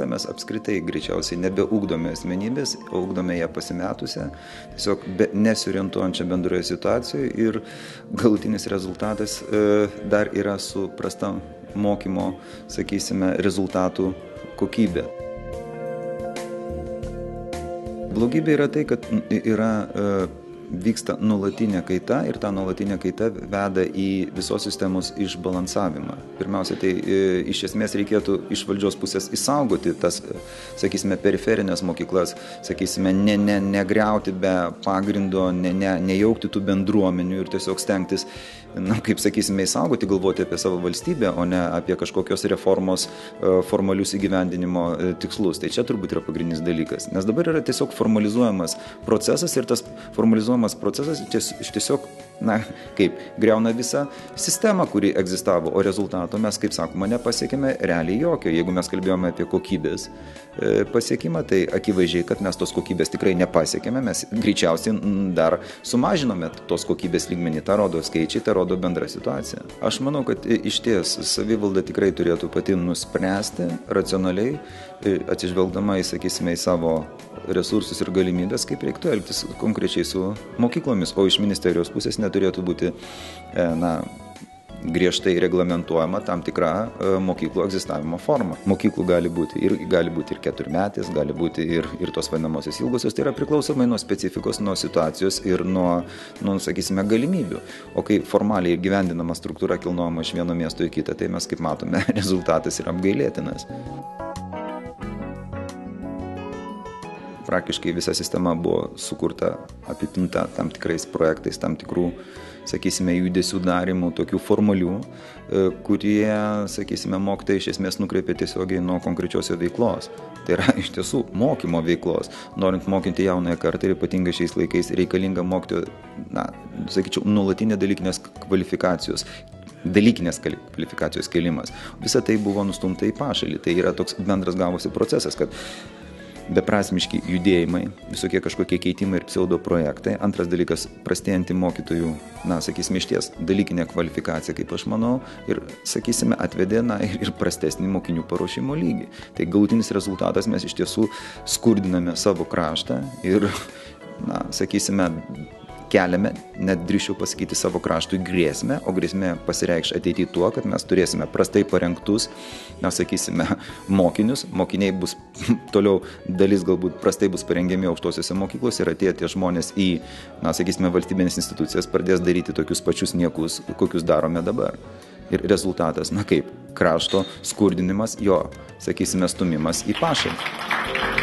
mokyklą mes apskritai greičiausiai nebeugdome asmenybės, o ugdome ją pasimetusią, tiesiog nesiorientuojančią bendroje situacijoje ir galutinis rezultatas dar yra su prasta mokymo, sakysime, rezultatų kokybė. Blogybė yra tai, kad vyksta nuolatinė kaita ir ta nuolatinė kaita veda į visos sistemos išbalansavimą. Pirmiausia, tai iš esmės reikėtų iš valdžios pusės išsaugoti tas, sakysime, periferinės mokyklas, sakysime, negriauti be pagrindo, nejaukti tų bendruomenių ir tiesiog stengtis, kaip sakysime, išsaugoti, galvoti apie savo valstybę, o ne apie kažkokios reformos formalius įgyvendinimo tikslus. Tai čia turbūt yra pagrindinis dalykas. Nes dabar yra tiesiog formalizuojamas procesas ir tas formalizuojamas procesas tiesiog, griauna visą sistemą, kuri egzistavo, o rezultato mes, kaip sakoma, nepasiekėme realiai jokio. Jeigu mes kalbėjome apie kokybės pasiekimą, tai akivaizdžiai, kad mes tos kokybės tikrai nepasiekėme, mes greičiausiai dar sumažinome tos kokybės lygmenį, tą rodo skaičiai, tą rodo bendra situacija. Aš manau, kad išties savivalda tikrai turėtų pati nuspręsti racionaliai, atsižvelgdama į, sakysime, į savo resursus ir galimybės, kaip reiktų elgtis konkrečiai su mokyklomis, o iš ministerijos pusės neturėtų būti griežtai reglamentuojama tam tikra mokyklų egzistavimo forma. Mokyklų gali būti ir 4-metės, gali būti ir tos vadinamosios ilgosios, tai yra priklausomai nuo specifikos, nuo situacijos ir nuo sakysime, galimybių. O kai formaliai gyvendinama struktūra kilnojama iš vieno miesto į kitą, tai mes, kaip matome, rezultatas yra apgailėtinas. Praktiškai visa sistema buvo sukurta, apipinta tam tikrais projektais, tam tikrų, sakysime, judesių darimų, tokių formalių, kurie, sakysime, mokytojai iš esmės nukreipia tiesiogiai nuo konkrečios veiklos. Tai yra iš tiesų mokymo veiklos. Norint mokinti jaunąją kartą ir ypatingai šiais laikais reikalinga mokytojo, sakyčiau, nuolatinė dalykinės kvalifikacijos kėlimas. Visa tai buvo nustumta į pašalį. Tai yra toks bendras gavosi procesas, kad beprasmiški judėjimai, visokie kažkokie keitimai ir pseudo projektai. Antras dalykas, prastėjanti mokytojų, sakysime, išties dalykinė kvalifikacija, kaip aš manau, ir, sakysime, atvedė ir prastesnį mokinių paruošimo lygį. Tai galutinis rezultatas, mes iš tiesų skurdiname savo kraštą ir, sakysime, keliame, net drįsčiau pasakyti, savo kraštui grėsmę, o grėsmė pasireikš ateityje tuo, kad mes turėsime prastai parengtus, sakysime, mokinius, mokiniai bus toliau, dalis galbūt prastai bus parengiami aukštosiuose mokyklose ir atėję tie žmonės į, sakysime, valstybinės institucijas pradės daryti tokius pačius niekus, kokius darome dabar. Ir rezultatas, krašto skurdinimas, jo, sakysime, stumimas į pašalį.